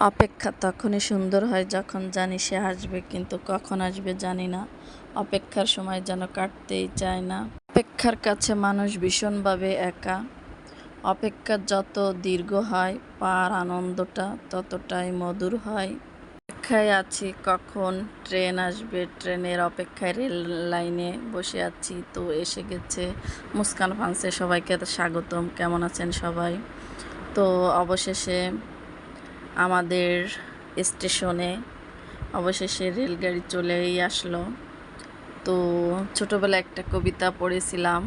অপেক্ষা তখনই সুন্দর হয় যখন জানি সে আসবে, কিন্তু কখন আসবে জানি না। অপেক্ষার সময় যেন কাটতেই চায় না। অপেক্ষার কাছে মানুষ ভীষণভাবে একা। অপেক্ষা যত দীর্ঘ হয় পার আনন্দটা ততটাই মধুর হয়। অপেক্ষায় আছি কখন ট্রেন আসবে, ট্রেনের অপেক্ষায় রেল লাইনে বসে আছি। তো এসে গেছে মুস্কান ফান্সে। সবাইকে স্বাগতম। কেমন আছেন সবাই? তো অবশেষে আমাদের স্টেশনে রেলগাড়ি চলেই আসলো। তো ছোটোবেলায় একটা কবিতা পড়েছিলাম,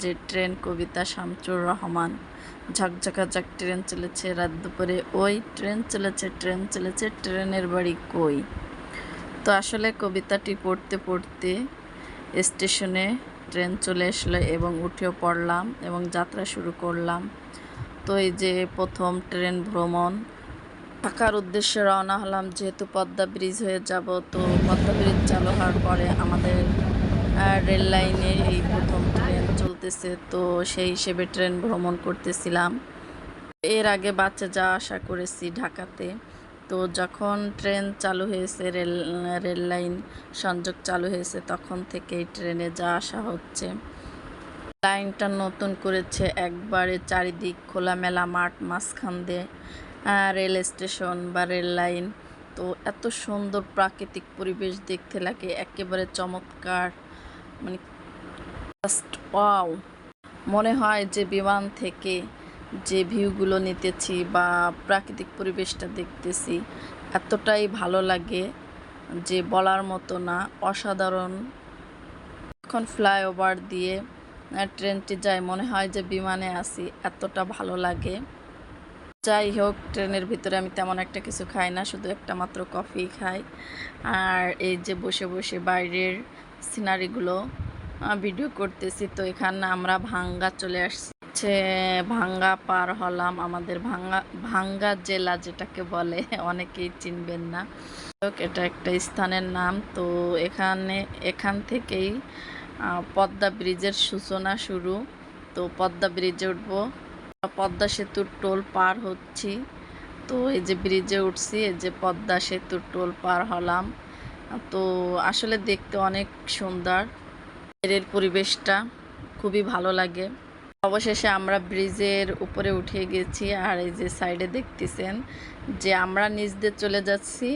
যে ট্রেন কবিতা, শামসুর রহমান। ঝকঝকাঝক ট্রেন চলেছে রাত দুপুরে, ওই ট্রেন চলেছে ট্রেন চলেছে, ট্রেনের বাড়ি কই। তো আসলে কবিতাটি পড়তে পড়তে স্টেশনে ট্রেন চলে আসলো এবং উঠেও পড়লাম এবং যাত্রা শুরু করলাম। তো এই যে প্রথম ট্রেন ভ্রমণ, ঢাকার উদ্দেশ্যে রওনা হলাম। যেহেতু পদ্মা ব্রিজ হয়ে যাব, তো পদ্মা ব্রিজ চালু হওয়ার পরে আমাদের রেল লাইনে এই প্রথম ট্রেন চলতেছে। তো সেই হিসেবে ট্রেন ভ্রমণ করতেছিলাম। এর আগে বাসে যাওয়া আসা করেছি ঢাকাতে। তো যখন ট্রেন চালু হয়েছে, রেল লাইন সংযোগ চালু হয়েছে, তখন থেকেই ট্রেনে যাওয়া আসা হচ্ছে। লাইনটা নতুন করেছে একবারে, চারিদিক খোলামেলা মাঠ, মাঝখান দিয়ে রেল স্টেশন বা রেল লাইন। তো এত সুন্দর প্রাকৃতিক পরিবেশ দেখতে লাগে, একেবারে চমৎকার। মানে জাস্ট ওয়াও! মনে হয় যে বিমান থেকে যে ভিউগুলো নিতেছি বা প্রাকৃতিক পরিবেশটা দেখতেছি, এতটাই ভালো লাগে যে বলার মতো না। অসাধারণ। যখন ফ্লাইওভার দিয়ে ট্রেনটি যায়, মনে হয় যে বিমানে আছি, এতটা ভালো লাগে। যাই হোক, ট্রেনের ভিতরে আমি তেমন একটা কিছু খাই না, শুধু একটা মাত্র কফি খাই। আর এই যে বসে বসে বাইরের সিনারিগুলো ভিডিও করতেছি। তো এখানে আমরা ভাঙ্গা চলে আসছি। ভাঙ্গা পার হলাম। আমাদের ভাঙ্গা জেলা যেটাকে বলে, অনেকেই চিনবেন না। এটা একটা স্থানের নাম। তো এখান থেকেই পদ্মা ব্রিজের সূচনা শুরু। তো পদ্মা ব্রিজে উঠবো। পদ্মা সেতুর টোল পার হচ্ছি। তো এই যে ব্রিজে উঠছি, এই যে পদ্মা সেতুর টোল পার হলাম। তো আসলে দেখতে অনেক সুন্দর, এর পরিবেশটা খুবই ভালো লাগে। অবশেষে আমরা ব্রিজের উপরে উঠে গেছি। আর এই যে সাইডে দেখতেছেন যে আমরা নিচ দিয়ে চলে যাচ্ছি,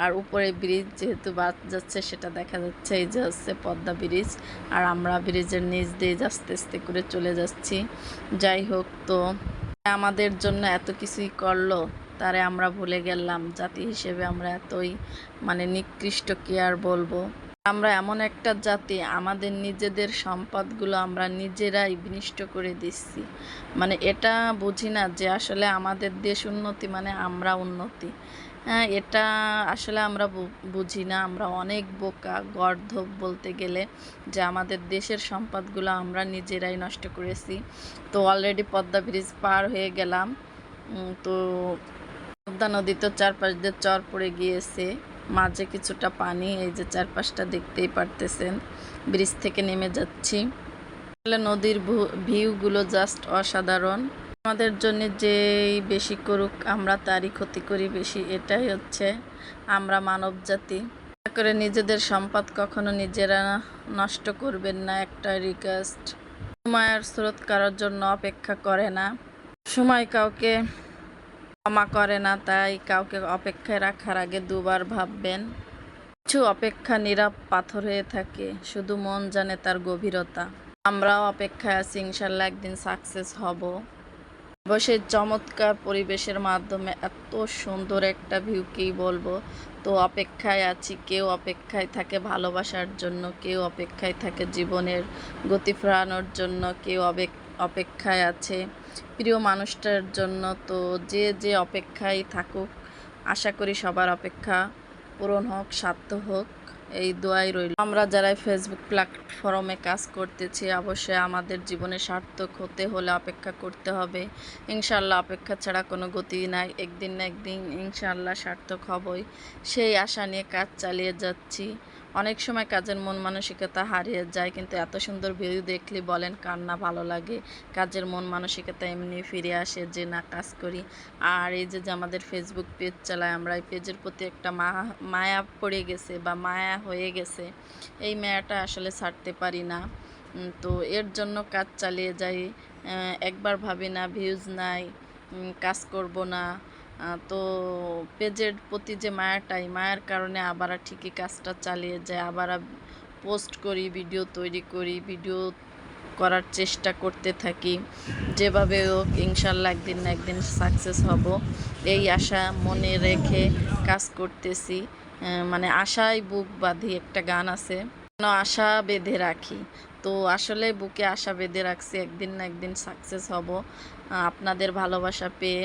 আর উপরে ব্রিজ যেহেতু বাস যাচ্ছে সেটা দেখা যাচ্ছে। এই যে হচ্ছে পদ্মা ব্রিজ, আর আমরা ব্রিজের নিচ দিয়ে আস্তে আস্তে করে চলে যাচ্ছি। যাই হোক, তো আমাদের জন্য এত কিছুই করলো, তারে আমরা ভুলে গেলাম। জাতি হিসেবে আমরা এতই নিকৃষ্ট, কি আর বলবো। আমরা এমন একটা জাতি, আমাদের নিজেদের সম্পদগুলো আমরা নিজেরাই বিনষ্ট করে দিচ্ছি। এটা বুঝি না যে আসলে আমাদের দেশ উন্নতি মানে আমরা উন্নতি। হ্যাঁ, এটা আসলে আমরা বুঝি না। আমরা অনেক বোকা, গর্দভ বলতে গেলে, যে আমাদের দেশের সম্পদগুলো আমরা নিজেরাই নষ্ট করেছি। তো অলরেডি পদ্মা ব্রিজ পার হয়ে গেলাম। তো পদ্মা নদী তো চারপাশ দিয়ে চর পড়ে গিয়েছে, মাঝে কিছুটা পানি। এই যে চারপাশটা দেখতেই পারতেছেন। ব্রিজ থেকে নেমে যাচ্ছি। আসলে নদীর ভিউগুলো জাস্ট অসাধারণ। আমাদের জন্য যেই বেশি করুক, আমরা তারই ক্ষতি করি বেশি। এটাই হচ্ছে আমরা মানব জাতি। করে নিজেদের সম্পদ কখনো নিজেরা নষ্ট করবেন না, একটা রিকোয়েস্ট। সময়ের স্রোত কারোর জন্য অপেক্ষা করে না, সময় কাউকে ক্ষমা করে না। তাই কাউকে অপেক্ষায় রাখার আগে দুবার ভাববেন। কিছু অপেক্ষা নীরব পাথর হয়ে থাকে, শুধু মন জানে তার গভীরতা। আমরাও অপেক্ষায় আছি, ইনশাল্লাহ একদিন সাকসেস হব। অবশ্যই চমৎকার পরিবেশের মাধ্যমে এত সুন্দর একটা ভিউ কি বলবো। তো অপেক্ষায় আছি। কেউ অপেক্ষায় থাকে ভালোবাসার জন্য, কেউ অপেক্ষায় থাকে জীবনের গতি ফেরানোর জন্য, কেউ অপেক্ষায় আছে প্রিয় মানুষটার জন্য। তো যে যে অপেক্ষায় থাকুক, আশা করি সবার অপেক্ষা পূরণ হোক, সার্থক হোক। এই দোয়াই রইল। আমরা যারা ফেসবুক প্ল্যাটফর্মে কাজ করতেছি অবশ্যই আমাদের জীবনে সার্থক হতে হলে অপেক্ষা করতে হবে। ইনশাআল্লাহ অপেক্ষা ছাড়া কোনো গতি নাই। একদিন না একদিন ইনশাআল্লাহ সার্থক হবই, সেই আশা নিয়ে কাজ চালিয়ে যাচ্ছি। অনেক সময় কাজের মন মানসিকতা হারিয়ে যায়, কিন্তু এত সুন্দর ভিডিও দেখলে বলেন কার না ভালো লাগে। কাজের মন মানসিকতা এমনি ফিরে আসে যে না কাজ করি। আর এই যে আমাদের ফেসবুক পেজ চালায়, আমরা এই পেজের প্রতি একটা মায়া পড়ে গেছে বা মায়া হয়ে গেছে। এই মায়াটা আসলে ছাড়তে পারি না। তো এর জন্য কাজ চালিয়ে যাই। একবার ভাবি না ভিউজ নাই, কাজ করব না। তো পেজের প্রতি যে মায়াটাই, মায়ার কারণে আবার ঠিকই কাজটা চালিয়ে যায়, আবার পোস্ট করি, ভিডিও তৈরি করি, ভিডিও করার চেষ্টা করতে থাকি। যেভাবে হোক ইনশাল্লাহ একদিন না একদিন সাকসেস হব, এই আশা মনে রেখে কাজ করতেছি। মানে আশায় বুক বাঁধি, একটা গান আছে, আশা বেঁধে রাখি। তো আসলে বুকে আশা বেঁধে রাখছি, একদিন না একদিন সাকসেস হব। আপনাদের ভালোবাসা পেয়ে,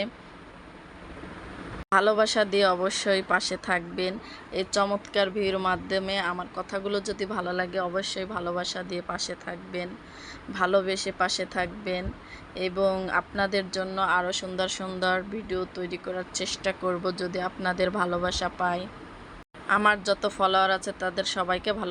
ভালোবাসা দিয়ে অবশ্যই পাশে থাকবেন। এই চমৎকার ভিডিওর মাধ্যমে আমার কথাগুলো যদি ভালো লাগে অবশ্যই ভালোবাসা দিয়ে পাশে থাকবেন, ভালোবেসে পাশে থাকবেন, এবং আপনাদের জন্য আরও সুন্দর সুন্দর ভিডিও তৈরি করার চেষ্টা করব যদি আপনাদের ভালোবাসা পাই। আমার যত ফলোয়ার আছে তাদের সবাইকে ভালো